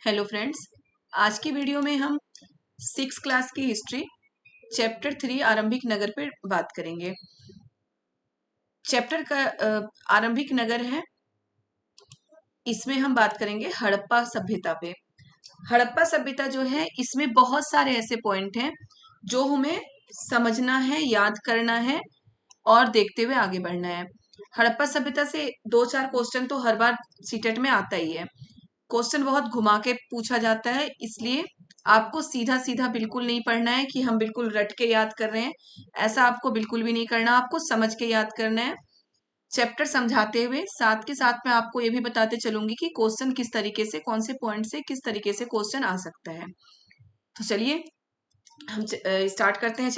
Hello friends, आज की video में हम 6 क्लास की हिस्ट्री चैप्टर 3 आरंभिक नगर पे बात करेंगे। चैप्टर का आरंभिक नगर है। इसमें हम बात करेंगे हड़प्पा सभ्यता पे। हड़प्पा सभ्यता जो है, इसमें बहुत सारे ऐसे पॉइंट हैं जो हमें समझना है, याद करना है और देखते हुए आगे बढ़ना है। हड़प्पा सभ्यता से 2-4 क्वेश्चन तो हर बार सीटेट में आता ही है। क्वेश्चन बहुत घुमा के पूछा जाता है, इसलिए आपको सीधा सीधा बिल्कुल नहीं पढ़ना है कि हम बिल्कुल रट के याद कर रहे हैं। ऐसा आपको बिल्कुल भी नहीं करना, आपको समझ के याद करना है। चैप्टर समझाते हुए साथ के साथ मैं आपको ये भी बताते चलूंगी कि क्वेश्चन किस तरीके से, कौन से पॉइंट से किस तरीके से क्वेश्चन आ सकता है। तो चलिए हम स्टार्ट करते हैं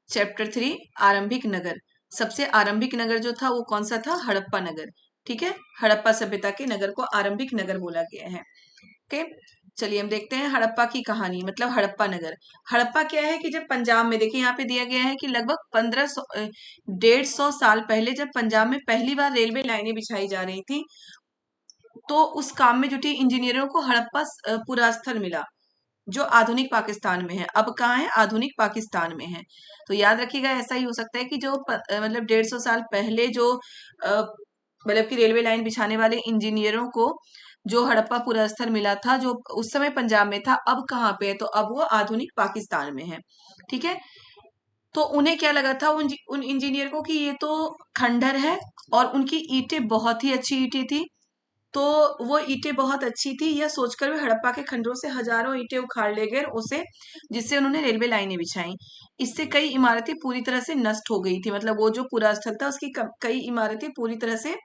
चैप्टर 3 आरंभिक नगर। सबसे आरंभिक नगर जो था वो कौन सा था? हड़प्पा नगर। ठीक है, हड़प्पा सभ्यता के नगर को आरंभिक नगर बोला गया है। ओके, चलिए हम देखते हैं हड़प्पा की कहानी, मतलब हड़प्पा नगर। हड़प्पा क्या है कि जब पंजाब में, देखिए यहाँ पे दिया गया है कि लगभग 1,500 साल पहले जब पंजाब में पहली बार रेलवे लाइनें बिछाई जा रही थी, तो उस काम में जुटी इंजीनियरों को हड़प्पा पुरास्थल मिला, जो आधुनिक पाकिस्तान में है। अब कहाँ है? आधुनिक पाकिस्तान में है। तो याद रखिएगा, ऐसा ही हो सकता है कि जो मतलब 150 साल पहले जो मतलब कि रेलवे लाइन बिछाने वाले इंजीनियरों को जो हड़प्पा पुरास्थल मिला था, जो उस समय पंजाब में था, अब कहाँ पे है? तो अब वो आधुनिक पाकिस्तान में है। ठीक है, तो उन्हें क्या लगा था उन इंजीनियर को कि ये तो खंडहर है, और उनकी ईंटें बहुत ही अच्छी ईंटें थी। तो वो ईंटें बहुत अच्छी थी, यह सोचकर वे हड़प्पा के खंडरों से हजारों ईंटें उखाड़ ले गए उसे, जिससे उन्होंने रेलवे लाइनें बिछाई। इससे कई इमारतें पूरी तरह से नष्ट हो गई थी, मतलब वो जो पूरा स्थल था उसकी कई इमारतें पूरी तरह से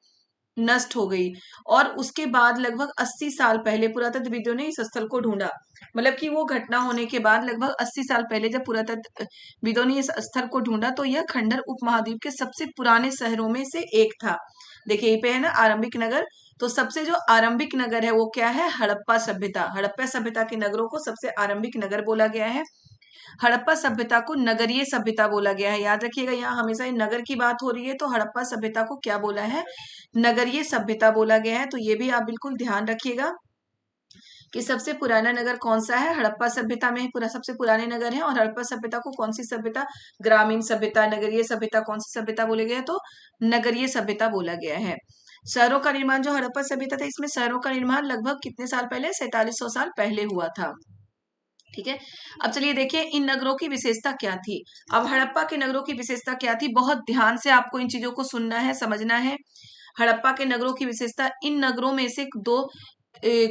नष्ट हो गई। और उसके बाद लगभग 80 साल पहले पुरातत्वविदों ने इस स्थल को ढूंढा। मतलब कि वो घटना होने के बाद लगभग 80 साल पहले जब पुरातत्वविदों ने इस स्थल को ढूंढा, तो यह खंडर उपमहाद्वीप के सबसे पुराने शहरों में से एक था। देखिए ये पे है ना आरंभिक नगर। तो सबसे जो आरंभिक नगर है वो क्या है? हड़प्पा सभ्यता। हड़प्पा सभ्यता के नगरों को सबसे आरंभिक नगर बोला गया है। हड़प्पा सभ्यता को नगरीय सभ्यता बोला गया है। याद रखिएगा, यहाँ हमेशा ये नगर की बात हो रही है, तो हड़प्पा सभ्यता को क्या बोला है? नगरीय सभ्यता बोला गया है। तो ये भी आप बिल्कुल ध्यान रखिएगा कि सबसे पुराना नगर कौन सा है? हड़प्पा सभ्यता में पूरा सबसे पुराने नगर है। और हड़प्पा सभ्यता को कौन सी सभ्यता? ग्रामीण सभ्यता, नगरीय सभ्यता, कौन सी सभ्यता बोले गए? तो नगरीय सभ्यता बोला गया है। शहरों का निर्माण, जो हड़प्पा सभ्यता था, इसमें शहरों का निर्माण लगभग कितने साल पहले? 4700 साल पहले हुआ था। ठीक है, अब चलिए देखिए इन नगरों की विशेषता क्या थी। अब हड़प्पा के नगरों की विशेषता क्या थी? बहुत ध्यान से आपको इन चीजों को सुनना है, समझना है। हड़प्पा के नगरों की विशेषता, इन नगरों में से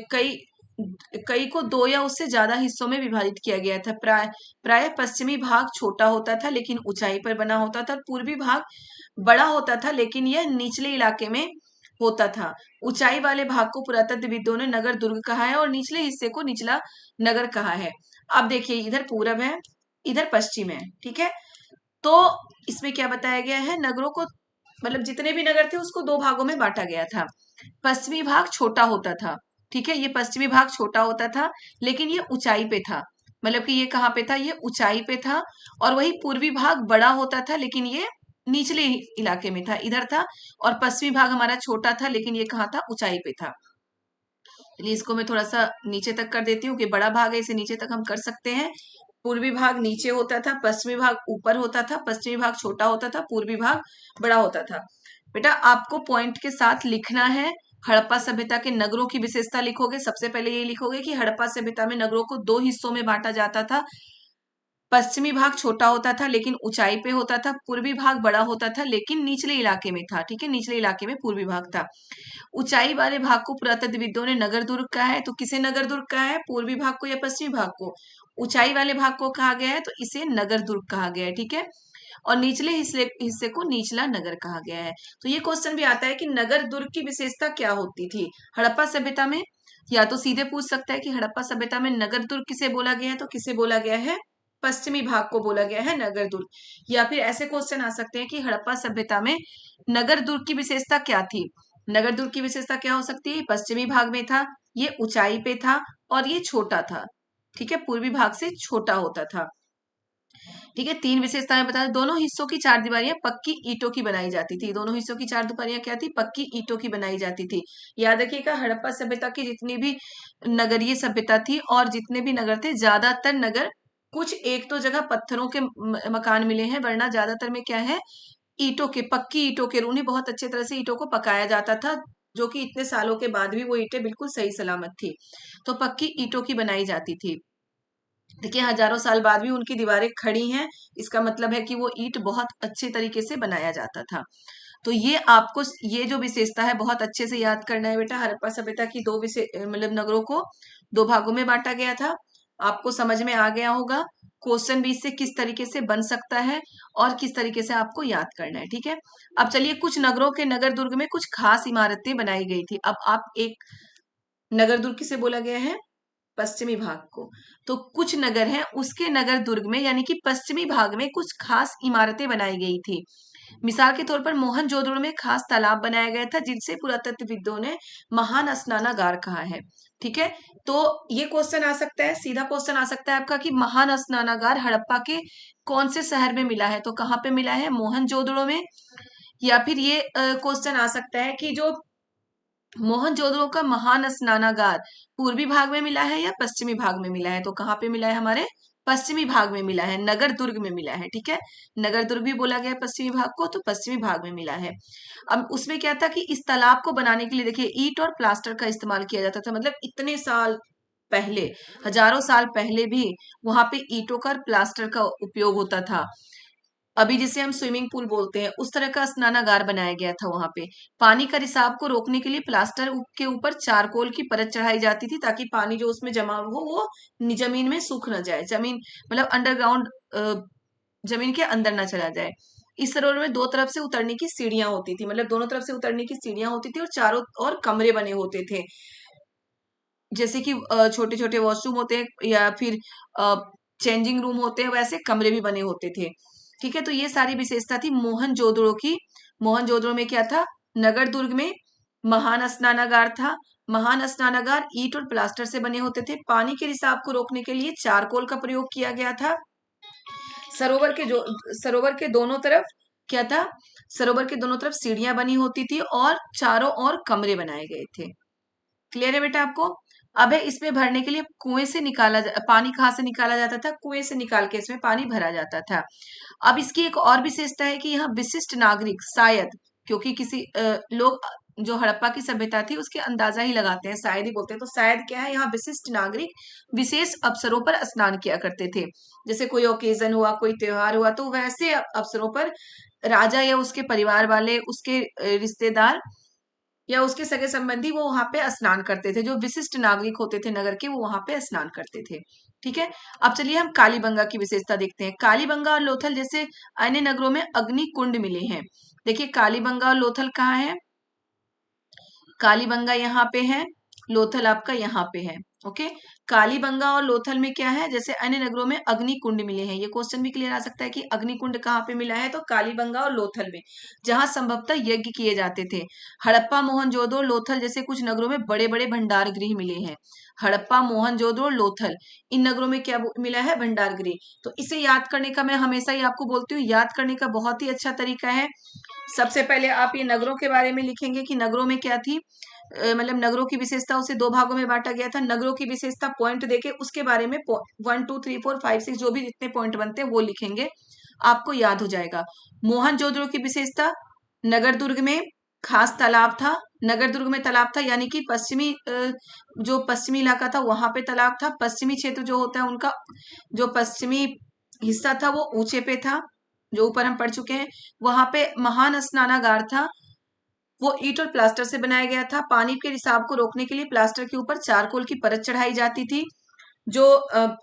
कई कई को 2 या उससे ज्यादा हिस्सों में विभाजित किया गया था। प्राय पश्चिमी भाग छोटा होता था लेकिन ऊंचाई पर बना होता था। पूर्वी भाग बड़ा होता था लेकिन यह निचले इलाके में होता था। ऊंचाई वाले भाग को पुरातत्वविदों ने नगर दुर्ग कहा है, और निचले हिस्से को निचला नगर कहा है। अब देखिए, इधर पूरब है, इधर पश्चिम है। ठीक है, तो इसमें क्या बताया गया है? नगरों को, मतलब जितने भी नगर थे उसको 2 भागों में बांटा गया था। पश्चिमी भाग छोटा होता था। ठीक है, ये पश्चिमी भाग छोटा होता था लेकिन ये ऊंचाई पे था। मतलब कि ये कहाँ पे था? ये ऊंचाई पे था। और वही पूर्वी भाग बड़ा होता था लेकिन ये निचले इलाके में था, इधर था। और पश्चिमी भाग हमारा छोटा था लेकिन ये कहाँ था? ऊंचाई पे था। चलिए इसको मैं थोड़ा सा नीचे तक कर देती हूँ कि बड़ा भाग है, इसे नीचे तक हम कर सकते हैं। पूर्वी भाग नीचे होता था, पश्चिमी भाग ऊपर होता था। पश्चिमी भाग छोटा होता था, पूर्वी भाग बड़ा होता था। बेटा आपको पॉइंट के साथ लिखना है। हड़प्पा सभ्यता के नगरों की विशेषता लिखोगे। सबसे पहले ये लिखोगे कि हड़प्पा सभ्यता में नगरों को 2 हिस्सों में बांटा जाता था। पश्चिमी भाग छोटा होता था लेकिन ऊंचाई पे होता था। पूर्वी भाग बड़ा होता था लेकिन निचले इलाके में था। ठीक है, निचले इलाके में पूर्वी भाग था। ऊंचाई वाले भाग को पुरातत्वविदों ने नगर दुर्ग कहा है। तो किसे नगर दुर्ग कहा है? पूर्वी भाग को या पश्चिमी भाग को? ऊंचाई वाले भाग को कहा गया है, तो इसे नगर दुर्ग कहा गया है। ठीक है, और निचले हिस्से को निचला नगर कहा गया है। तो ये क्वेश्चन भी आता है कि नगर दुर्ग की विशेषता क्या होती थी हड़प्पा सभ्यता में। या तो सीधे पूछ सकता है कि हड़प्पा सभ्यता में नगर दुर्ग किसे बोला गया है, तो किसे बोला गया है? पश्चिमी भाग को बोला गया है नगर दुर्ग। या फिर ऐसे क्वेश्चन आ सकते हैं कि हड़प्पा सभ्यता में नगर दुर्ग की विशेषता क्या थी। नगर दुर्ग की विशेषता क्या हो सकती है? पश्चिमी भाग में था, ये ऊंचाई पे था, और ये छोटा था। ठीक है, पूर्वी भाग से छोटा होता था। ठीक है, 3 विशेषताएं बता, दोनों हिस्सों की चारदीवारियां पक्की ईंटों की बनाई जाती थी। दोनों हिस्सों की चारदीवारियां क्या थी? पक्की ईंटों की बनाई जाती थी। याद रखिएगा, हड़प्पा सभ्यता की जितनी भी नगरीय सभ्यता थी और जितने भी नगर थे, ज्यादातर नगर, कुछ एक तो जगह पत्थरों के मकान मिले हैं, वरना ज्यादातर में क्या है, ईंटों के, पक्की ईंटों के, उन्हें बहुत अच्छे तरह से ईंटों को पकाया जाता था, जो कि इतने सालों के बाद भी वो ईंटें बिल्कुल सही सलामत थी। तो पक्की ईंटों की बनाई जाती थी। देखिए, हजारों साल बाद भी उनकी दीवारें खड़ी हैं, इसका मतलब है कि वो ईंट बहुत अच्छे तरीके से बनाया जाता था। तो ये आपको, ये जो विशेषता है बहुत अच्छे से याद करना है बेटा। हड़प्पा सभ्यता की दो मतलब नगरों को दो भागों में बांटा गया था। आपको समझ में आ गया होगा। क्वेश्चन भी इससे किस तरीके से बन सकता है और किस तरीके से आपको याद करना है, ठीक है। अब चलिए, कुछ नगरों के नगर दुर्ग में कुछ खास इमारतें बनाई गई थी। अब आप एक नगर दुर्ग किसे बोला गया है? पश्चिमी भाग को। तो कुछ नगर हैं, उसके नगर दुर्ग में यानी कि पश्चिमी भाग में कुछ खास इमारतें बनाई गई थी। मिसाल के तौर पर मोहनजोदड़ो में खास तालाब बनाया गया था, जिसे पुरातत्वविदों ने महान स्नानागार कहा है। ठीक है, तो ये क्वेश्चन आ सकता है, सीधा क्वेश्चन आ सकता है आपका कि महान स्नानागार हड़प्पा के कौन से शहर में मिला है? तो कहाँ पे मिला है? मोहनजोदड़ो में। या फिर ये क्वेश्चन आ सकता है कि जो मोहनजोदड़ो का महान स्नानागार पूर्वी भाग में मिला है या पश्चिमी भाग में मिला है? तो कहाँ पे मिला है? हमारे पश्चिमी भाग में मिला है, नगर दुर्ग में मिला है। ठीक है, नगर दुर्ग भी बोला गया है पश्चिमी भाग को, तो पश्चिमी भाग में मिला है। अब उसमें क्या था कि इस तालाब को बनाने के लिए देखिए ईंट और प्लास्टर का इस्तेमाल किया जाता था। मतलब इतने साल पहले, हजारों साल पहले भी वहां पे ईंटों का और प्लास्टर का उपयोग होता था। अभी जिसे हम स्विमिंग पूल बोलते हैं, उस तरह का स्नानागार बनाया गया था वहां पे। पानी का रिसाव को रोकने के लिए प्लास्टर के ऊपर चारकोल की परत चढ़ाई जाती थी, ताकि पानी जो उसमें जमा हो वो जमीन में सूख न जाए, जमीन मतलब अंडरग्राउंड, जमीन के अंदर ना चला जाए। इस सरोवर में दो तरफ से उतरने की सीढ़ियां होती थी, मतलब दोनों तरफ से उतरने की सीढ़ियां होती थी और चारों और कमरे बने होते थे, जैसे कि छोटे छोटे वॉशरूम होते हैं या फिर चेंजिंग रूम होते हैं, वैसे कमरे भी बने होते थे। ठीक है, तो ये सारी विशेषता थी मोहनजोदड़ो की। मोहनजोदड़ो में क्या था? नगर दुर्ग में महान स्नानागार था। महान स्नानागार ईंट और प्लास्टर से बने होते थे। पानी के रिसाव को रोकने के लिए चारकोल का प्रयोग किया गया था। सरोवर के दोनों तरफ क्या था? सरोवर के दोनों तरफ सीढ़ियां बनी होती थी और चारों ओर कमरे बनाए गए थे। क्लियर है बेटा आपको? अब है, इसमें भरने के लिए कुएं से पानी कहाँ से निकाला जाता था? कुएं से निकाल के इसमें पानी भरा जाता था। अब इसकी एक और विशेषता है कि यहाँ विशिष्ट नागरिक शायद, क्योंकि किसी लोग जो हड़प्पा की सभ्यता थी उसके अंदाजा ही लगाते हैं, शायद ही बोलते हैं, तो शायद क्या है, यहाँ विशिष्ट नागरिक विशेष अवसरों पर स्नान किया करते थे। जैसे कोई ओकेजन हुआ, कोई त्योहार हुआ, तो वैसे अवसरों पर राजा या उसके परिवार वाले, उसके रिश्तेदार या उसके सगे संबंधी वो वहां पे स्नान करते थे। जो विशिष्ट नागरिक होते थे नगर के, वो वहां पे स्नान करते थे। ठीक है, अब चलिए हम कालीबंगा की विशेषता देखते हैं। कालीबंगा और लोथल जैसे अन्य नगरों में अग्नि कुंड मिले हैं। देखिए, कालीबंगा और लोथल कहाँ है? कालीबंगा यहाँ पे है, लोथल आपका यहाँ पे है। ओके, कालीबंगा और लोथल में क्या है? जैसे अन्य नगरों में अग्नि कुंड मिले हैं। ये क्वेश्चन भी क्लियर आ सकता है कि अग्नि कुंड कहाँ पे मिला है? तो कालीबंगा और लोथल में, जहां संभवतः यज्ञ किए जाते थे। हड़प्पा, मोहनजोदड़ो, लोथल जैसे कुछ नगरों में बड़े बड़े भंडार गृह मिले हैं। हड़प्पा, मोहनजोदड़ो, लोथल, इन नगरों में क्या मिला है? भंडार गृह। तो इसे याद करने का, मैं हमेशा ही आपको बोलती हूँ, याद करने का बहुत ही अच्छा तरीका है। सबसे पहले आप ये नगरों के बारे में लिखेंगे कि नगरों में क्या थी, मतलब नगरों की विशेषता, उसे दो भागों में बांटा गया था। नगरों की विशेषता पॉइंट देके उसके बारे में 1 2 3 4 5 6 जो भी जितने पॉइंट बनते हैं वो लिखेंगे, आपको याद हो जाएगा। मोहनजोदड़ो की विशेषता, नगर दुर्ग में खास तालाब था। नगर दुर्ग में तालाब था, यानी कि पश्चिमी जो पश्चिमी इलाका था वहां पे तालाब था। पश्चिमी क्षेत्र जो होता है उनका जो पश्चिमी हिस्सा था वो ऊंचे पे था, जो ऊपर हम पढ़ चुके हैं। वहां पे महान स्नानागार था, वो ईंट और प्लास्टर से बनाया गया था। पानी के रिसाव को रोकने के लिए प्लास्टर के ऊपर चारकोल की परत चढ़ाई जाती थी। जो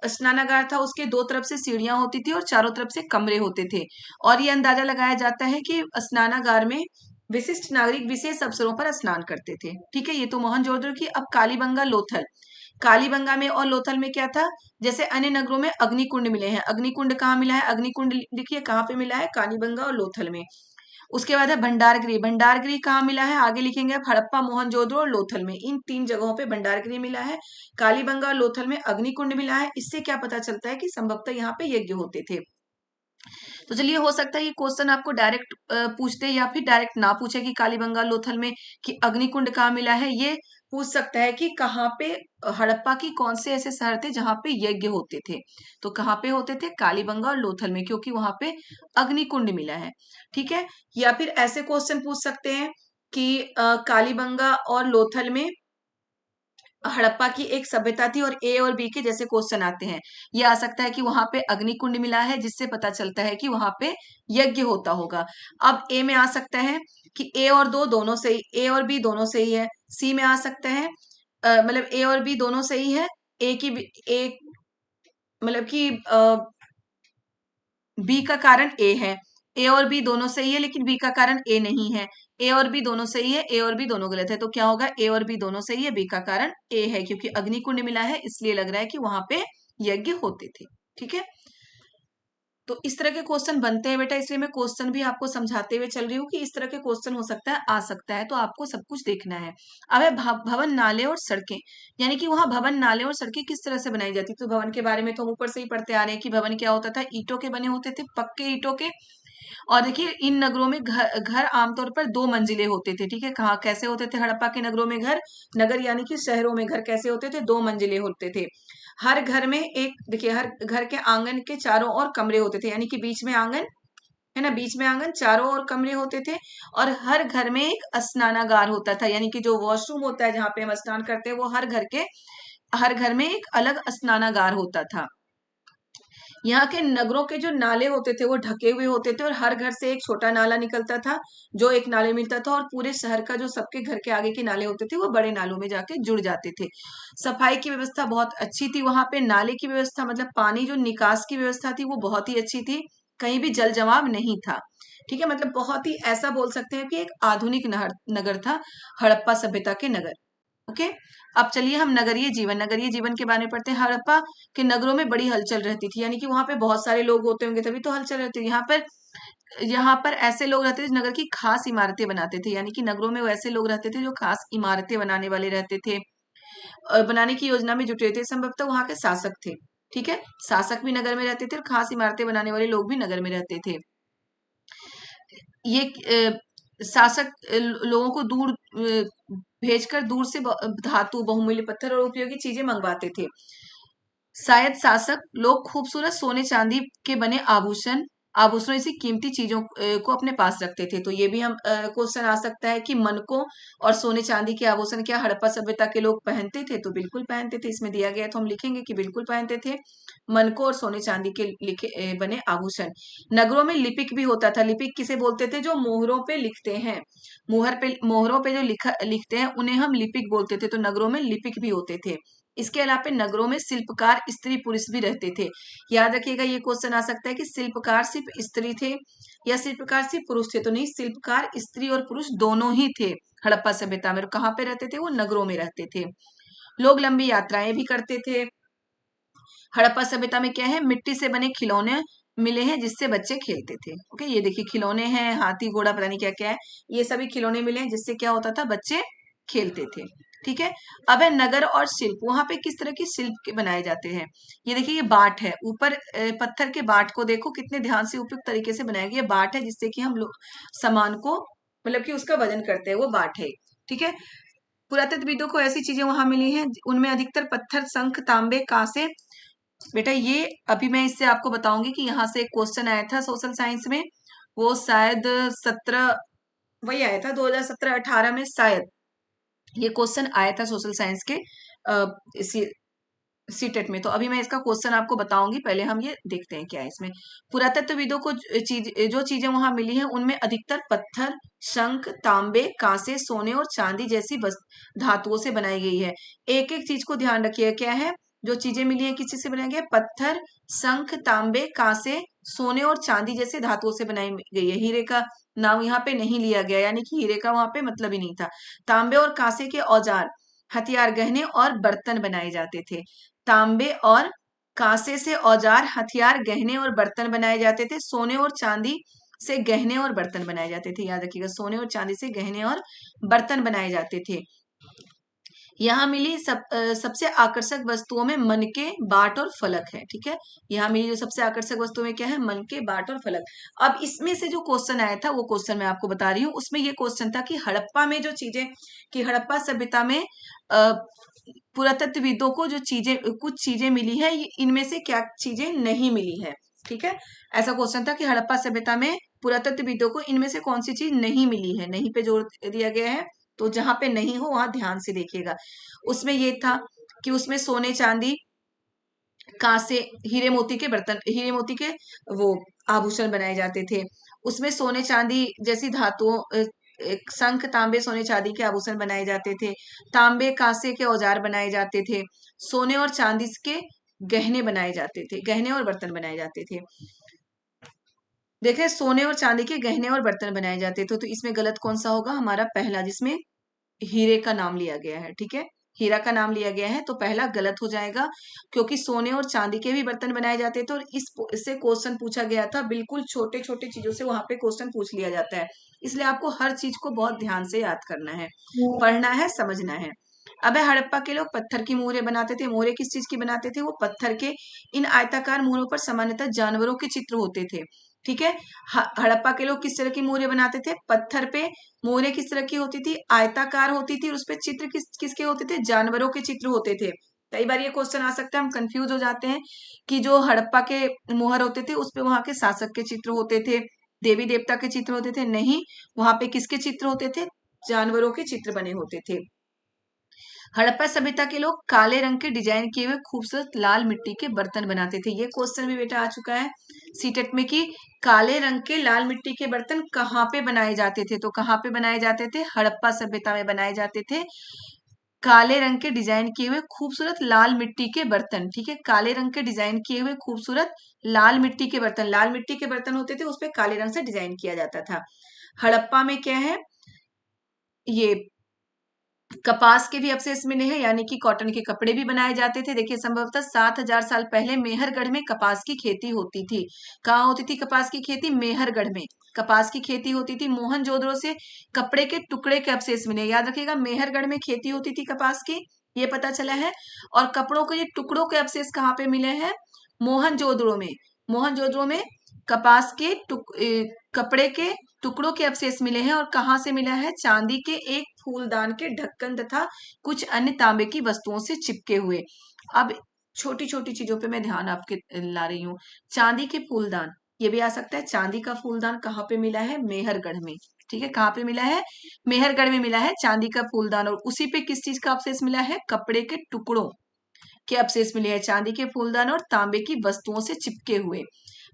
स्नानागार था उसके दो तरफ से सीढ़ियां होती थी और चारों तरफ से कमरे होते थे। और ये अंदाजा लगाया जाता है कि स्नानागार में विशिष्ट नागरिक विशेष अवसरों पर स्नान करते थे। ठीक है, ये तो मोहनजोदड़ो की। अब कालीबंगा, लोथल। कालीबंगा में और लोथल में क्या था? जैसे अन्य नगरों में अग्निकुंड मिले हैं। अग्निकुंड कहाँ मिला है? अग्निकुंड देखिए कहाँ पे मिला है? कालीबंगा और लोथल में। उसके बाद है भंडारगृह। भंडारगृह कहाँ मिला है? आगे लिखेंगे आप, हड़प्पा, मोहनजोदड़ो और लोथल में। इन 3 जगहों पे भंडारगृह मिला है। कालीबंगा और लोथल में अग्निकुंड मिला है। इससे क्या पता चलता है कि संभवतः यहाँ पे यज्ञ होते थे। तो चलिए, हो सकता है ये क्वेश्चन आपको डायरेक्ट पूछते या फिर डायरेक्ट ना पूछे कि कालीबंगा लोथल में कि अग्निकुंड कहाँ मिला है। ये पूछ सकता है कि कहाँ पे हड़प्पा की कौन से ऐसे शहर थे जहां पे यज्ञ होते थे। तो कहाँ पे होते थे? कालीबंगा और लोथल में, क्योंकि वहां पे अग्निकुंड मिला है। ठीक है। या फिर ऐसे क्वेश्चन पूछ सकते हैं कि कालीबंगा और लोथल में हड़प्पा की एक सभ्यता थी, और ए और बी के जैसे क्वेश्चन आते हैं। ये आ सकता है कि वहां पे अग्निकुंड मिला है, जिससे पता चलता है कि वहां पे यज्ञ होता होगा। अब ए में आ सकता है कि ए और दो दोनों सही, ए और बी दोनों सही है। सी में आ सकता है मतलब ए और बी दोनों सही है, ए की ए मतलब कि बी का कारण ए है। ए और बी दोनों सही है, लेकिन बी का कारण ए नहीं है। ए और बी दोनों सही है, ए और बी दोनों गलत है। तो क्या होगा? ए और बी दोनों सही है, बी का कारण ए है, क्योंकि अग्निकुंड मिला है, इसलिए लग रहा है कि वहां पे यज्ञ होते थे। ठीक है। तो इस तरह के क्वेश्चन बनते हैं बेटा, इसलिए मैं क्वेश्चन भी आपको समझाते हुए चल रही हूँ कि इस तरह के क्वेश्चन हो सकता है, आ सकता है, तो आपको सब कुछ देखना है। अब है भवन, नाले और सड़कें, यानी कि वहां भवन, नाले और सड़कें किस तरह से बनाई जाती। तो भवन के बारे में तो हम ऊपर से ही पढ़ते आ रहे हैं कि भवन क्या होता था, ईंटों के बने होते थे, पक्के ईंटों के। और देखिए, इन नगरों में घर घर आमतौर पर 2 मंजिले होते थे। ठीक है। कहाँ कैसे होते थे हड़प्पा के नगरों में घर? नगर यानी कि शहरों में घर कैसे होते थे? 2 मंजिले होते थे। हर घर में एक, देखिए, हर घर के आंगन के चारों ओर कमरे होते थे, यानी कि बीच में आंगन है ना, बीच में आंगन, चारों ओर कमरे होते थे। और हर घर में एक स्नानागार होता था, यानी कि जो वॉशरूम होता है जहाँ पे हम स्नान करते हैं, वो हर घर में एक अलग स्नानागार होता था। यहाँ के नगरों के जो नाले होते थे वो ढके हुए होते थे, और हर घर से एक छोटा नाला निकलता था, जो एक नाले मिलता था, और पूरे शहर का जो सबके घर के आगे के नाले होते थे वो बड़े नालों में जाके जुड़ जाते थे। सफाई की व्यवस्था बहुत अच्छी थी वहां पे। नाले की व्यवस्था मतलब पानी जो निकास की व्यवस्था थी वो बहुत ही अच्छी थी, कहीं भी जल जमाव नहीं था। ठीक है। मतलब बहुत ही, ऐसा बोल सकते हैं कि एक आधुनिक नगर था हड़प्पा सभ्यता के नगर। ओके। अब चलिए हम नगरीय जीवन के बारे में पढ़ते हैं। हड़प्पा के नगरों में बड़ी हलचल रहती थी, यानी कि वहां पे बहुत सारे लोग होते होंगे, तभी तो हलचल रहती है। यहाँ पर ऐसे लोग रहते थे जो नगर की खास इमारतें बनाते थे, यानी कि नगरों में वैसे लोग रहते थे जो खास इमारतें बनाने वाले रहते थे, बनाने की योजना में जुटे थे। संभवतः वहां के शासक थे। ठीक है। शासक भी नगर में रहते थे, और खास इमारतें बनाने वाले लोग भी नगर में रहते थे। ये शासक लोगों को दूर भेजकर दूर से धातु, बहुमूल्य पत्थर और उपयोगी चीजें मंगवाते थे। शायद शासक लोग खूबसूरत सोने चांदी के बने आभूषणों जैसी कीमती चीजों को अपने पास रखते थे। तो ये भी हम क्वेश्चन आ सकता है कि मनकों और सोने चांदी के आभूषण क्या हड़प्पा सभ्यता के लोग पहनते थे? तो बिल्कुल पहनते थे। इसमें दिया गया है तो हम लिखेंगे कि बिल्कुल पहनते थे मनकों और सोने चांदी के बने आभूषण। नगरों में लिपिक भी होता था। लिपिक किसे बोलते थे? जो मोहरों पे लिखते हैं, मोहरों पे जो लिखते हैं उन्हें हम लिपिक बोलते थे। तो नगरों में लिपिक भी होते थे। इसके अलावा नगरों में शिल्पकार स्त्री पुरुष भी रहते थे। याद रखिएगा, ये क्वेश्चन आ सकता है कि शिल्पकार सिर्फ स्त्री थे या शिल्पकार सिर्फ पुरुष थे। तो नहीं, शिल्पकार स्त्री और पुरुष दोनों ही थे हड़प्पा सभ्यता में। कहाँ पे रहते थे? वो नगरों में रहते थे। लोग लंबी यात्राएं भी करते थे। हड़प्पा सभ्यता में क्या है? मिट्टी से बने खिलौने मिले हैं जिससे बच्चे खेलते थे। ओके, ये देखिए खिलौने हैं, हाथी घोड़ा पता नहीं क्या क्या है, ये सभी खिलौने मिले हैं जिससे क्या होता था? बच्चे खेलते थे। ठीक है। अब है नगर और शिल्प। वहां पे किस तरह की शिल्प के बनाए जाते हैं? ये देखिए, ये बाट है ऊपर, पत्थर के बाट को देखो कितने ध्यान से उपयुक्त तरीके से बनाया गया। ये बाट है जिससे कि हम लोग सामान को, मतलब कि उसका वजन करते हैं, वो बाट है। ठीक है। पुरातत्वविदों को ऐसी चीजें वहां मिली हैं, उनमें अधिकतर पत्थर, शंख, तांबे, कांसे। बेटा ये अभी मैं इससे आपको बताऊंगी कि यहाँ से एक क्वेश्चन आया था सोशल साइंस में, वो शायद 17 वही आया था, 2017-18 में शायद ये क्वेश्चन आया था सोशल साइंस के इसी सीटेट में। तो अभी मैं इसका क्वेश्चन आपको बताऊंगी, पहले हम ये देखते हैं क्या है इसमें। पुरातत्वविदों को जो चीजें वहां मिली हैं उनमें अधिकतर पत्थर, शंख, तांबे, कांसे, सोने और चांदी जैसी धातुओं से बनाई गई है। एक एक चीज को ध्यान रखिएगा, क्या है जो चीजें मिली है, किस चीज से बनाई गई है? पत्थर, शंख, तांबे, कांसे, सोने और चांदी जैसे धातुओं से बनाई गई है। हीरे का नाम यहाँ पे नहीं लिया गया, यानी कि हीरे का वहां पे मतलब ही नहीं था। तांबे और कांसे के औजार, हथियार, गहने और बर्तन बनाए जाते थे। तांबे और कांसे से औजार, हथियार, गहने और बर्तन बनाए जाते थे। सोने और चांदी से गहने और बर्तन बनाए जाते थे। याद रखिएगा, सोने और चांदी से गहने और बर्तन बनाए जाते थे। यहाँ मिली सबसे आकर्षक वस्तुओं में मन के बाट और फलक है। ठीक है, यहाँ मिली जो सबसे आकर्षक वस्तुओं में क्या है, मन के बाट और फलक। अब इसमें से जो क्वेश्चन आया था वो क्वेश्चन मैं आपको बता रही हूँ। उसमें ये क्वेश्चन था कि हड़प्पा में जो चीजें, कि हड़प्पा सभ्यता में पुरातत्वविदों को जो चीजें, कुछ चीजें मिली है, इनमें से क्या चीजें नहीं मिली है। ठीक है, ऐसा क्वेश्चन था कि हड़प्पा सभ्यता में पुरातत्वविदों को इनमें से कौन सी चीज नहीं मिली है। नहीं पे जोर दिया गया है, तो जहां पे नहीं हो वहां ध्यान से देखिएगा। उसमें ये था कि उसमें सोने चांदी कांसे हीरे मोती के बर्तन, हीरे मोती के वो आभूषण बनाए जाते थे। उसमें सोने चांदी जैसी धातुओं, शंख तांबे सोने चांदी के आभूषण बनाए जाते थे। तांबे कांसे के औजार बनाए जाते थे। सोने और चांदी के गहने बनाए जाते थे, गहने और बर्तन बनाए जाते थे। देखें, सोने और चांदी के गहने और बर्तन बनाए जाते थे, तो इसमें गलत कौन सा होगा, हमारा पहला, जिसमें हीरे का नाम लिया गया है। ठीक है, हीरा का नाम लिया गया है, तो पहला गलत हो जाएगा, क्योंकि सोने और चांदी के भी बर्तन बनाए जाते थे और इससे क्वेश्चन पूछा गया था। बिल्कुल छोटे छोटे चीजों से वहां पे क्वेश्चन पूछ लिया जाता है, इसलिए आपको हर चीज को बहुत ध्यान से याद करना है, पढ़ना है, समझना है। अब हड़प्पा के लोग पत्थर की मोहरें बनाते थे। मोहरें किस चीज की बनाते थे, वो पत्थर के। इन आयताकार मोहरों पर सामान्यतः जानवरों के चित्र होते थे। ठीक है, हड़प्पा के लोग किस तरह की मोहरें बनाते थे, पत्थर पे मोहरें किस तरह की होती थी, आयताकार होती थी, और उसपे चित्र किसके होते थे, जानवरों के चित्र होते थे। कई बार ये क्वेश्चन आ सकता है, हम कंफ्यूज हो जाते हैं कि जो हड़प्पा के मोहर होते थे उसपे वहां के शासक के चित्र होते थे, देवी देवता के चित्र होते थे। नहीं, वहां पे किसके चित्र होते थे, जानवरों के चित्र बने होते थे। हड़प्पा सभ्यता के लोग काले रंग के डिजाइन किए हुए खूबसूरत लाल मिट्टी के बर्तन बनाते थे। ये क्वेश्चन भी बेटा आ चुका है सीटेट में कि काले रंग के लाल मिट्टी के बर्तन कहाँ पे बनाए जाते थे, तो कहाँ पे बनाए जाते थे, हड़प्पा सभ्यता में बनाए जाते थे। काले रंग के डिजाइन किए हुए खूबसूरत लाल मिट्टी के बर्तन। ठीक है, काले रंग के डिजाइन किए हुए खूबसूरत लाल मिट्टी के बर्तन, लाल मिट्टी के बर्तन होते थे, उसपे काले रंग से डिजाइन किया जाता था। हड़प्पा में क्या है, ये कपास के भी अवशेष मिले हैं, यानी कि कॉटन के कपड़े भी बनाए जाते थे। देखिए, संभवतः 7,000 साल पहले मेहरगढ़ में कपास की खेती होती थी। कहाँ होती थी कपास की खेती, मेहरगढ़ में कपास की खेती होती थी। मोहनजोदड़ो से कपड़े के टुकड़े के अवशेष मिले, याद रखिएगा, मेहरगढ़ में खेती होती थी कपास की, ये पता चला है। और कपड़ों के ये टुकड़ों के अवशेष कहाँ पे मिले हैं, मोहनजोदड़ो में। मोहनजोदड़ो में कपास के कपड़े के टुकड़ों के अवशेष मिले हैं, और कहाँ से मिला है, चांदी के एक फूलदान के ढक्कन तथा कुछ अन्य तांबे की वस्तुओं से चिपके हुए। अब छोटी छोटी चीजों पे मैं ध्यान आपके ला रही हूँ। चांदी के फूलदान, ये भी आ सकता है। चांदी का फूलदान कहाँ पे मिला है, मेहरगढ़ में। ठीक है, कहाँ पे मिला है, मेहरगढ़ में मिला है चांदी का फूलदान, और उसी पे किस चीज का अवशेष मिला है, कपड़े के टुकड़ों के अवशेष मिले हैं, चांदी के फूलदान और तांबे की वस्तुओं से चिपके हुए।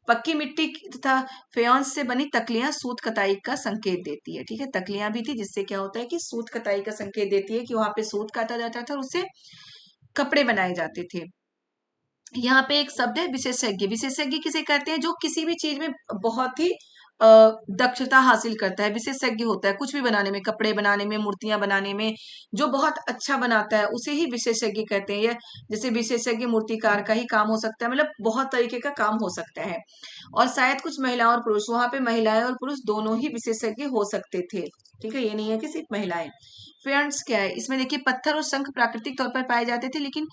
पक्की मिट्टी तथा फेयंस से बनी तकलियां सूत कताई का संकेत देती है। ठीक है, तकलियां भी थी, जिससे क्या होता है कि सूत कताई का संकेत देती है, कि वहां पे सूत काटा जाता था और उससे कपड़े बनाए जाते थे। यहाँ पे एक शब्द है विशेषज्ञ। विशेषज्ञ किसे कहते हैं, जो किसी भी चीज में बहुत ही दक्षता हासिल करता है, विशेषज्ञ होता है कुछ भी बनाने में, कपड़े बनाने में, मूर्तियां बनाने में, जो बहुत अच्छा बनाता है उसे ही विशेषज्ञ कहते हैं। या जैसे विशेषज्ञ मूर्तिकार का ही काम हो सकता है, मतलब बहुत तरीके का काम हो सकता है। और शायद कुछ महिलाएं और पुरुष, वहां पे महिलाएं और पुरुष दोनों ही विशेषज्ञ हो सकते थे। ठीक है, ये नहीं है कि सिर्फ महिलाएं। फ्रेंड्स क्या है इसमें, देखिए, पत्थर और शंख प्राकृतिक तौर पर पाए जाते थे, लेकिन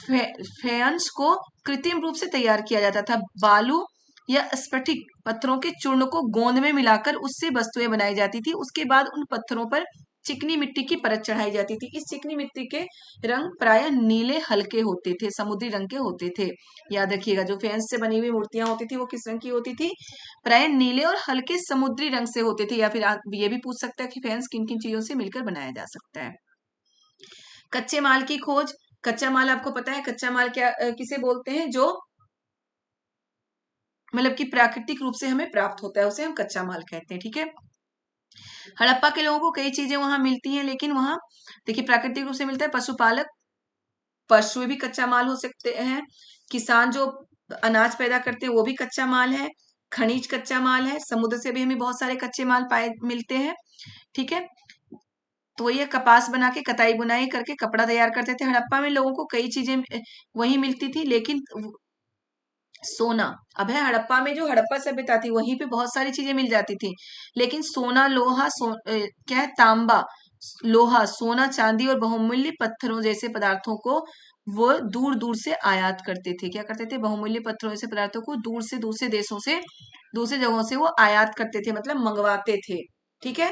फेयंस को कृत्रिम रूप से तैयार किया जाता था। बालू या स्फटिक पत्थरों के चूर्ण को गोंद में मिलाकर उससे वस्तुएं बनाई जाती थी। उसके बाद उन पत्थरों पर चिकनी मिट्टी की परत चढ़ाई जाती थी। इस चिकनी मिट्टी के रंग प्राय नीले हल्के होते थे, समुद्री रंग के होते थे। याद रखिएगा, जो फेंस से बनी हुई मूर्तियां होती थी वो किस रंग की होती थी, प्राय नीले और हल्के समुद्री रंग से होते थे। या फिर आप ये भी पूछ सकता है कि फेंस किन किन चीजों से मिलकर बनाया जा सकता है। कच्चे माल की खोज। कच्चा माल आपको पता है, कच्चा माल क्या किसे बोलते हैं, जो मतलब कि प्राकृतिक रूप से हमें प्राप्त होता है, उसे हम कच्चा माल कहते हैं। ठीक है, हड़प्पा के लोगों को कई चीजें वहां मिलती हैं, लेकिन वहां देखिए प्राकृतिक रूप से मिलता है। पशुपालक, पशु भी कच्चा माल हो सकते हैं। किसान जो अनाज पैदा करते हैं वो भी कच्चा माल है। खनिज कच्चा माल है। समुद्र से भी हमें बहुत सारे कच्चे माल पाए मिलते हैं। ठीक है, तो ये कपास बना के कताई बुनाई करके कपड़ा तैयार करते थे। हड़प्पा में लोगों को कई चीजें वही मिलती थी, लेकिन सोना, अब है हड़प्पा में, जो हड़प्पा सभ्यता थी वहीं पे बहुत सारी चीजें मिल जाती थी, लेकिन सोना, लोहा, क्या है, तांबा, लोहा, सोना, चांदी और बहुमूल्य पत्थरों जैसे पदार्थों को वो दूर दूर से आयात करते थे। क्या करते थे? बहुमूल्य पत्थरों जैसे पदार्थों को दूर से, दूसरे देशों से, दूसरे जगहों से वो आयात करते थे, मतलब मंगवाते थे। ठीक है,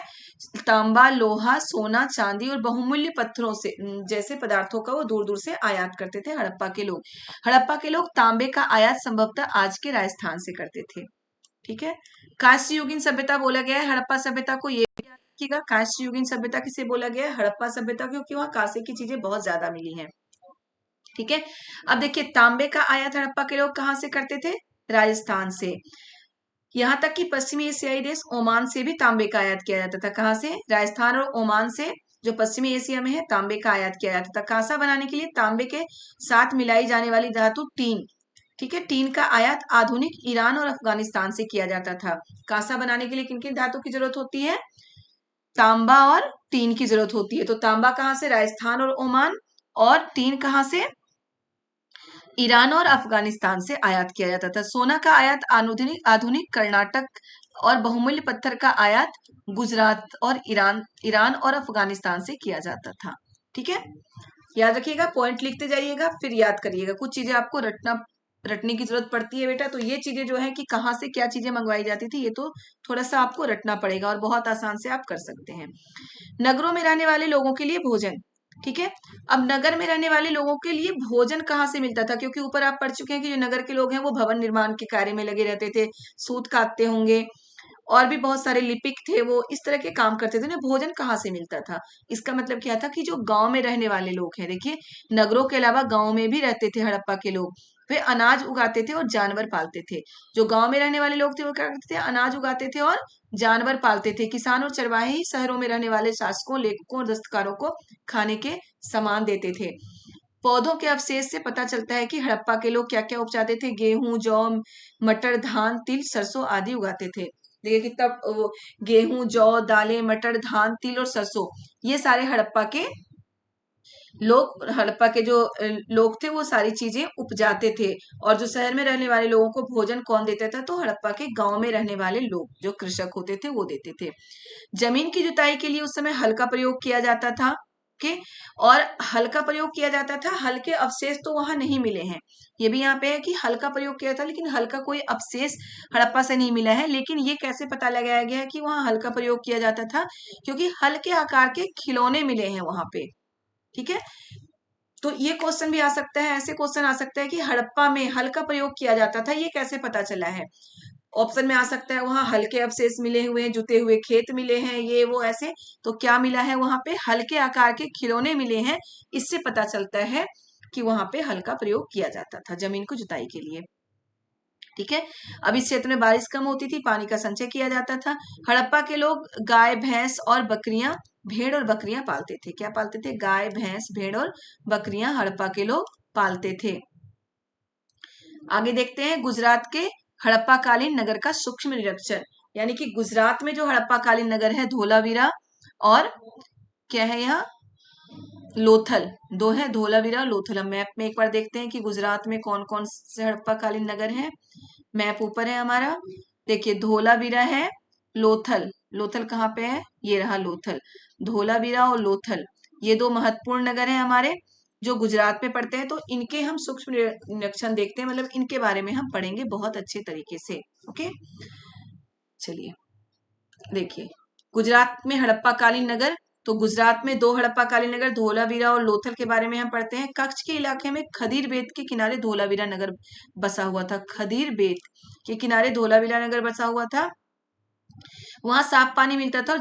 तांबा, लोहा, सोना, चांदी और बहुमूल्य पत्थरों से जैसे पदार्थों का वो दूर दूर से आयात करते थे हड़प्पा के लोग। हड़प्पा के लोग तांबे का आयात संभवतः आज के राजस्थान से करते थे। ठीक है, कांस्य युगीन सभ्यता बोला गया है हड़प्पा सभ्यता को, ये भी याद रखिएगा। कांस्य युगीन सभ्यता किसे बोला गया है? हड़प्पा सभ्यता, क्योंकि वहां कांसे की चीजें बहुत ज्यादा मिली हैं। ठीक है, अब देखिए तांबे का आयात हड़प्पा के लोग कहाँ से करते थे? राजस्थान से। यहां तक कि पश्चिमी एशियाई देश ओमान से भी तांबे का आयात किया जाता था। कहां से? राजस्थान और ओमान से, जो पश्चिमी एशिया में है, तांबे का आयात किया जाता था। कांसा बनाने के लिए तांबे के साथ मिलाई जाने वाली धातु टीन, ठीक है, टीन का आयात आधुनिक ईरान और अफगानिस्तान से किया जाता था। कांसा बनाने के लिए किन किन धातु की जरूरत होती है? तांबा और टीन की जरूरत होती है। तो तांबा कहां से? राजस्थान और ओमान, और टीन कहां से? ईरान और अफगानिस्तान से आयात किया जाता था। सोना का आयात आधुनिक आधुनिक कर्नाटक, और बहुमूल्य पत्थर का आयात गुजरात और ईरान और अफगानिस्तान से किया जाता था। ठीक है, याद रखिएगा, पॉइंट लिखते जाइएगा, फिर याद करिएगा। कुछ चीजें आपको रटने की जरूरत पड़ती है बेटा, तो ये चीजें जो है कि कहाँ से क्या चीजें मंगवाई जाती थी, ये तो थोड़ा सा आपको रटना पड़ेगा, और बहुत आसान से आप कर सकते हैं। नगरों में रहने वाले लोगों के लिए भोजन। ठीक है, अब नगर में रहने वाले लोगों के लिए भोजन कहाँ से मिलता था? क्योंकि ऊपर आप पढ़ चुके हैं कि जो नगर के लोग हैं वो भवन निर्माण के कार्य में लगे रहते थे, सूत काटते होंगे, और भी बहुत सारे लिपिक थे, वो इस तरह के काम करते थे ना। भोजन कहाँ से मिलता था? इसका मतलब क्या था कि जो गांव में रहने वाले लोग हैं, देखिए नगरों के अलावा गांव में भी रहते थे हड़प्पा के लोग, वे अनाज उगाते थे और जानवर पालते थे। जो गांव में रहने वाले लोग थे वो क्या करते थे? अनाज उगाते थे और जानवर पालते थे। किसान और चरवाहे ही शहरों में रहने वाले शासकों, लेखकों और दस्तकारों को खाने के सामान देते थे। पौधों के अवशेष से पता चलता है कि हड़प्पा के लोग क्या क्या उपजाते थे। गेहूं, जौ, मटर, धान, तिल, सरसों आदि उगाते थे। देखिए कितना गेहूं, जौ, दालें, मटर, धान, तिल और सरसों, ये सारे हड़प्पा के लोग, हड़प्पा के जो लोग थे वो सारी चीजें उपजाते थे। और जो शहर में रहने वाले लोगों को भोजन कौन देता था? तो हड़प्पा के गांव में रहने वाले लोग, जो कृषक होते थे, वो देते थे। जमीन की जुताई के लिए उस समय हल का प्रयोग किया जाता था। के और हल का प्रयोग किया जाता था, हल के अवशेष तो वहां नहीं मिले हैं। ये भी यहाँ पे है कि हल का प्रयोग किया था, लेकिन हल का कोई अवशेष हड़प्पा से नहीं मिला है। लेकिन ये कैसे पता लगाया गया है कि वहां हल का प्रयोग किया जाता था? क्योंकि हल के आकार के खिलौने मिले हैं वहां पे। ठीक है, तो ये क्वेश्चन भी आ सकता है, ऐसे क्वेश्चन आ सकता है कि हड़प्पा में हल का प्रयोग किया जाता था, ये कैसे पता चला है? ऑप्शन में आ सकता है वहां हल के अवशेष मिले हुए हैं, जुते हुए खेत मिले हैं, ये वो ऐसे। तो क्या मिला है वहां पे? हल के आकार के खिलौने मिले हैं। इससे पता चलता है कि वहां पे हल का प्रयोग किया जाता था जमीन को जुताई के लिए। ठीक है, अब इस क्षेत्र में बारिश कम होती थी, पानी का संचय किया जाता था। हड़प्पा के लोग गाय, भैंस और बकरियां, भेड़ और बकरियां पालते थे। क्या पालते थे? गाय, भैंस, भेड़ और बकरियां हड़प्पा के लोग पालते थे। आगे देखते हैं गुजरात के हड़प्पा कालीन नगर का सूक्ष्म निरीक्षण। यानी कि गुजरात में जो हड़प्पा कालीन नगर है, धोलावीरा और क्या है यहाँ, लोथल, दो है, धोलावीरा और लोथल। हम मैप में एक बार देखते हैं कि गुजरात में कौन कौन से हड़प्पा कालीन नगर है। मैप ऊपर है हमारा, देखिए धोलावीरा है, लोथल, लोथल कहाँ पे है? ये रहा लोथल। धोलावीरा और लोथल, ये दो महत्वपूर्ण नगर हैं हमारे, जो गुजरात में पड़ते हैं। तो इनके हम सूक्ष्म निरीक्षण देखते हैं, मतलब इनके बारे में हम पढ़ेंगे बहुत अच्छे तरीके से। ओके, चलिए देखिए गुजरात में हड़प्पा कालीन नगर। तो गुजरात में दो हड़प्पा कालीन नगर, धोलावीरा और लोथल के बारे में हम पढ़ते हैं। कच्छ के इलाके में खदीर बेत के किनारे धोलावीरा नगर बसा हुआ था। खदीर बेत के किनारे धोलावीरा नगर बसा हुआ था। वहां साफ पानी मिलता था और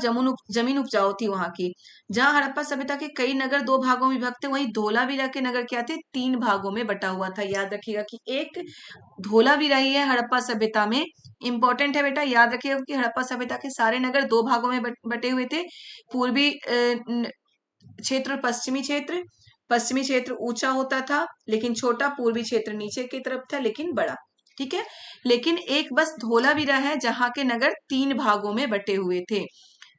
जमीन उपजाऊ थी वहां की। जहां हड़प्पा सभ्यता के कई नगर दो भागों में विभक्त थे, वहीं धोलावीरा के नगर क्या थे? 3 भागों में बटा हुआ था। याद रखिएगा कि एक धोलावीरा ही है हड़प्पा सभ्यता में। इंपॉर्टेंट है बेटा, याद रखिएगा कि हड़प्पा सभ्यता के सारे नगर 2 भागों में बटे हुए थे, पूर्वी क्षेत्र और पश्चिमी क्षेत्र। पश्चिमी क्षेत्र ऊंचा होता था लेकिन छोटा, पूर्वी क्षेत्र नीचे की तरफ था लेकिन बड़ा। ठीक है, लेकिन एक बस धोलावीरा है जहां के नगर 3 भागों में बटे हुए थे।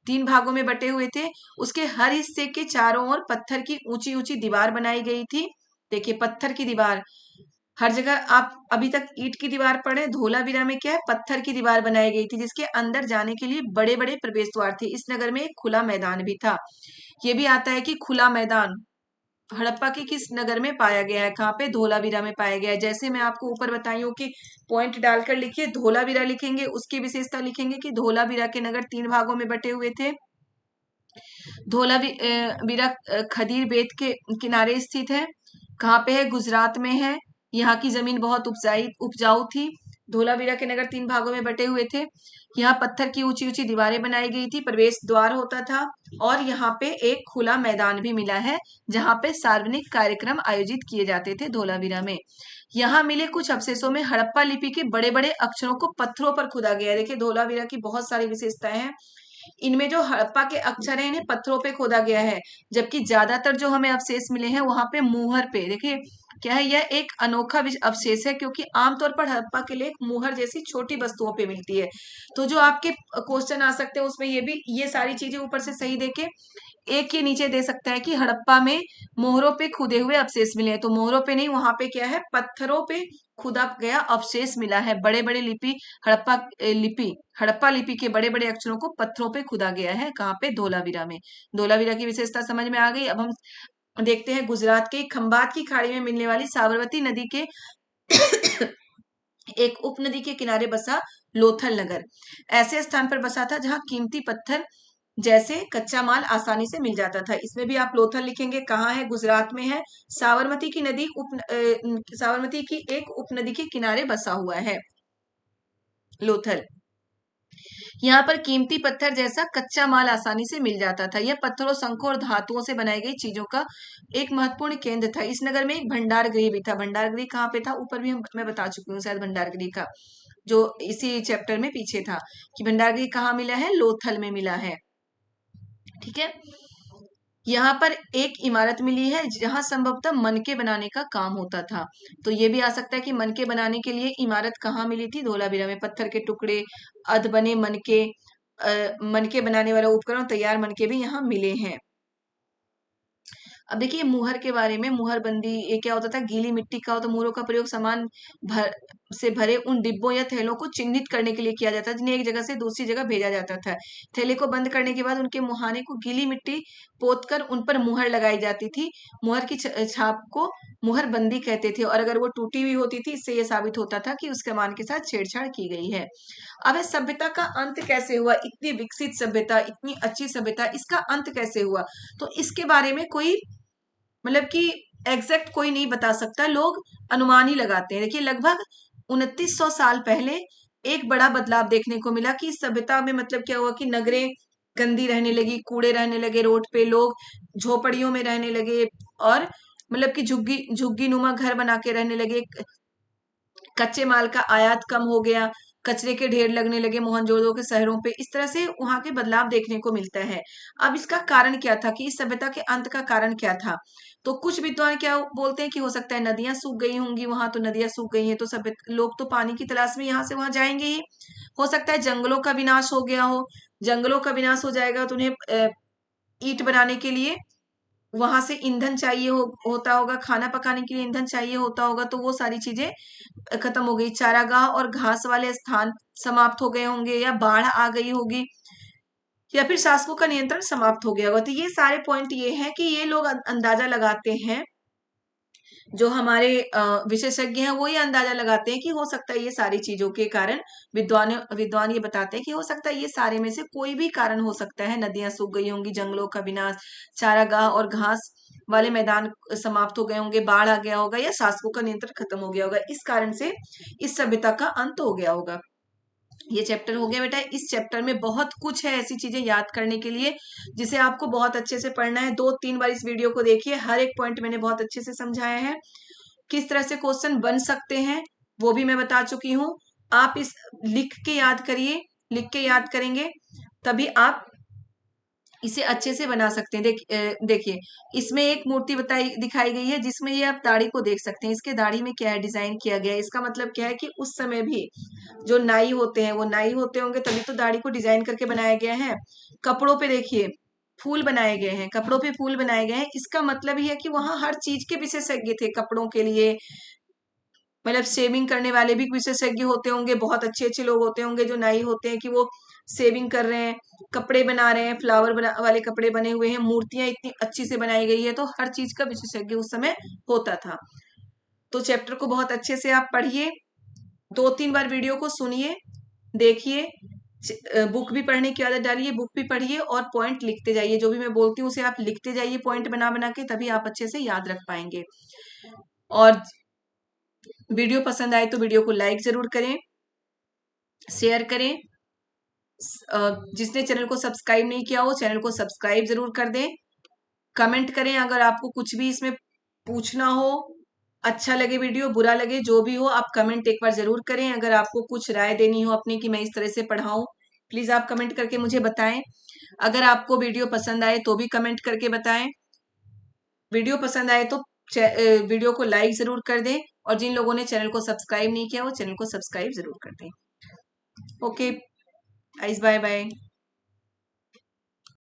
3 भागों में बटे हुए थे। उसके हर हिस्से के चारों ओर पत्थर की ऊंची ऊंची दीवार बनाई गई थी। देखिए पत्थर की दीवार, हर जगह आप अभी तक ईंट की दीवार पढ़े, धोलावीरा में क्या है, पत्थर की दीवार बनाई गई थी जिसके अंदर जाने के लिए बड़े बड़े प्रवेश द्वार थे। इस नगर में एक खुला मैदान भी था। ये भी आता है कि खुला मैदान हड़प्पा के किस नगर में पाया गया है, कहाँ पे, धोलावीरा में पाया गया है। जैसे मैं आपको ऊपर बताई हूँ कि पॉइंट डालकर लिखिए, धोलावीरा लिखेंगे, उसकी विशेषता लिखेंगे कि धोलावीरा के नगर 3 भागों में बटे हुए थे। धोलावीरा खदीर बेट के किनारे स्थित है। कहाँ पे है, गुजरात में है। यहाँ की जमीन बहुत उपजाऊ थी। धोलावीरा के नगर 3 भागों में बटे हुए थे। यहाँ पत्थर की ऊंची ऊंची दीवारें बनाई गई थी, प्रवेश द्वार होता था, और यहाँ पे एक खुला मैदान भी मिला है जहाँ पे सार्वजनिक कार्यक्रम आयोजित किए जाते थे धोलावीरा में। यहाँ मिले कुछ अवशेषों में हड़प्पा लिपि के बड़े बड़े अक्षरों को पत्थरों पर खुदा गया है। देखिए धोलावीरा की बहुत सारी विशेषताएं हैं। इनमें जो हड़प्पा के अक्षर हैं इन्हें पत्थरों पे खोदा गया है, जबकि ज्यादातर जो हमें अवशेष मिले हैं वहां पे मुहर पे, देखिए क्या है, यह एक अनोखा अवशेष है क्योंकि आमतौर पर हड़प्पा के लिए मुहर जैसी छोटी वस्तुओं पे मिलती है। तो जो आपके क्वेश्चन आ सकते हैं उसमें ये भी, ये सारी चीजें ऊपर से सही देके एक के नीचे दे सकता है कि हड़प्पा में मोहरों पे खुदे हुए अवशेष मिले हैं। तो मोहरों पे नहीं, वहां पे क्या है, पत्थरों पे खुदा गया अवशेष मिला है। बड़े बड़े लिपि हड़प्पा लिपि के बड़े बड़े अक्षरों को पत्थरों पे खुदा गया है। कहाँ पे, धोलावीरा में। धोलावीरा की विशेषता समझ में आ गई। अब हम देखते हैं गुजरात के खंबात की खाड़ी में मिलने वाली साबरमती नदी के एक उपनदी के किनारे बसा लोथल नगर ऐसे स्थान पर बसा था जहां कीमती पत्थर जैसे कच्चा माल आसानी से मिल जाता था। इसमें भी आप लोथल लिखेंगे, कहाँ है, गुजरात में है। साबरमती की नदी साबरमती की एक उपनदी के किनारे बसा हुआ है लोथल। यहाँ पर कीमती पत्थर जैसा कच्चा माल आसानी से मिल जाता था। यह पत्थरों, शंखों और धातुओं से बनाई गई चीजों का एक महत्वपूर्ण केंद्र था। इस नगर में एक भंडार गृह भी था। भंडार गृह कहाँ पे था, ऊपर भी मैं बता चुकी हूँ शायद भंडार गृह का, जो इसी चैप्टर में पीछे था कि भंडार गृह कहाँ मिला है, लोथल में मिला है। ठीक है, यहाँ पर एक इमारत मिली है जहां संभवतः मनके बनाने का काम होता था। तो ये भी आ सकता है कि मनके बनाने के लिए इमारत कहाँ मिली थी, धोलावीरा में। पत्थर के टुकड़े, अध बने मनके, मनके बनाने वाला उपकरण, तैयार मनके भी यहाँ मिले हैं। अब देखिए मुहर के बारे में, मुहर बंदी ये क्या होता था, गीली मिट्टी का हो तो मुहरों का प्रयोग सामान से भरे उन डिब्बों या थैलों को चिन्हित करने के लिए किया जाता था जिन्हें एक जगह से दूसरी जगह भेजा जाता था। थैले को बंद करने के बाद उनके मुहाने को गीली मिट्टी पोतकर उन पर मुहर लगाई जाती थी। मुहर की छाप को मुहर बंदी कहते थे, और अगर वो टूटी हुई होती थी इससे यह साबित होता था कि उस सामान के साथ छेड़छाड़ की गई है। अब इस सभ्यता का अंत कैसे हुआ, इतनी विकसित सभ्यता, इतनी अच्छी सभ्यता, इसका अंत कैसे हुआ, तो इसके बारे में कोई मतलब कि एग्जैक्ट कोई नहीं बता सकता, लोग अनुमान ही लगाते हैं। देखिए लगभग 2900 साल पहले एक बड़ा बदलाव देखने को मिला कि इस सभ्यता में मतलब क्या हुआ कि नगरें गंदी रहने लगी, कूड़े रहने लगे रोड पे, लोग झोपड़ियों में रहने लगे, और मतलब कि झुग्गी झुग्गी नुमा घर बना के रहने लगे। कच्चे माल का आयात कम हो गया, कचरे के ढेर लगने लगे मोहनजोदड़ो के शहरों पे। इस तरह से वहां के बदलाव देखने को मिलता है। अब इसका कारण क्या था, कि इस सभ्यता के अंत का कारण क्या था, तो कुछ विद्वान क्या बोलते हैं कि हो सकता है नदियां सूख गई होंगी, वहां तो नदियां सूख गई हैं तो सभ्य लोग तो पानी की तलाश में यहाँ से वहां जाएंगे ही। हो सकता है जंगलों का विनाश हो गया हो, जंगलों का विनाश हो जाएगा तो उन्हें ईंट बनाने के लिए वहां से ईंधन चाहिए होता होगा, खाना पकाने के लिए ईंधन चाहिए होता होगा, तो वो सारी चीजें खत्म हो गई। चारागाह और घास वाले स्थान समाप्त हो गए होंगे, या बाढ़ आ गई होगी, या फिर शासकों का नियंत्रण समाप्त हो गया होगा। तो ये सारे पॉइंट ये हैं कि ये लोग अंदाजा लगाते हैं, जो हमारे विशेषज्ञ हैं वो ये अंदाजा लगाते हैं कि हो सकता है ये सारी चीजों के कारण, विद्वान ये बताते हैं कि हो सकता है ये सारे में से कोई भी कारण हो सकता है। नदियां सूख गई होंगी, जंगलों का विनाश, चारागाह और घास वाले मैदान समाप्त हो गए होंगे, बाढ़ आ गया होगा, या शासकों का नियंत्रण खत्म हो गया होगा। इस कारण से इस सभ्यता का अंत हो गया होगा। ये चैप्टर हो गया बेटा। इस चैप्टर में बहुत कुछ है ऐसी चीजें याद करने के लिए जिसे आपको बहुत अच्छे से पढ़ना है। 2-3 बार इस वीडियो को देखिए, हर एक पॉइंट मैंने बहुत अच्छे से समझाया है। किस तरह से क्वेश्चन बन सकते हैं वो भी मैं बता चुकी हूँ। आप इस लिख के याद करिए, लिख के याद करेंगे तभी आप इसे अच्छे से बना सकते हैं। देखिए इसमें एक मूर्ति दिखाई गई है जिसमें ये आप दाढ़ी को देख सकते हैं। इसके दाढ़ी में क्या है, डिजाइन किया गया है। इसका मतलब क्या है कि उस समय भी जो नाई होते हैं वो नाई होते होंगे, तभी तो दाढ़ी को डिजाइन करके बनाया गया है। कपड़ों पे देखिए फूल बनाए गए हैं, कपड़ों पे फूल बनाए गए हैं। इसका मतलब ये है कि वहां हर चीज के विशेषज्ञ थे, कपड़ों के लिए, मतलब शेविंग करने वाले भी विशेषज्ञ होते होंगे, बहुत अच्छे अच्छे लोग होते होंगे जो नाई होते हैं कि वो शेविंग कर रहे हैं, कपड़े बना रहे हैं, फ्लावर वाले कपड़े बने हुए हैं, मूर्तियां इतनी अच्छी से बनाई गई है, तो हर चीज का विशेषज्ञ उस समय होता था। तो चैप्टर को बहुत अच्छे से आप पढ़िए, 2-3 बार वीडियो को सुनिए, देखिए, बुक भी पढ़ने की आदत डालिए, बुक भी पढ़िए और पॉइंट लिखते जाइए, जो भी मैं बोलती हूँ उसे आप लिखते जाइए पॉइंट बना बना के, तभी आप अच्छे से याद रख पाएंगे। और वीडियो पसंद आए तो वीडियो को लाइक जरूर करें, शेयर करें, जिसने चैनल को सब्सक्राइब नहीं किया हो चैनल को सब्सक्राइब जरूर कर दें, कमेंट करें अगर आपको कुछ भी इसमें पूछना हो, अच्छा लगे वीडियो, बुरा लगे, जो भी हो आप कमेंट एक बार जरूर करें। अगर आपको कुछ राय देनी हो अपनी कि मैं इस तरह से पढ़ाऊं, प्लीज आप कमेंट करके मुझे बताएं। अगर आपको वीडियो पसंद आए तो भी कमेंट करके बताएं। वीडियो पसंद आए तो वीडियो को लाइक जरूर कर दें, और जिन लोगों ने चैनल को सब्सक्राइब नहीं किया वो चैनल को सब्सक्राइब जरूर कर दें। Okay, guys, bye bye.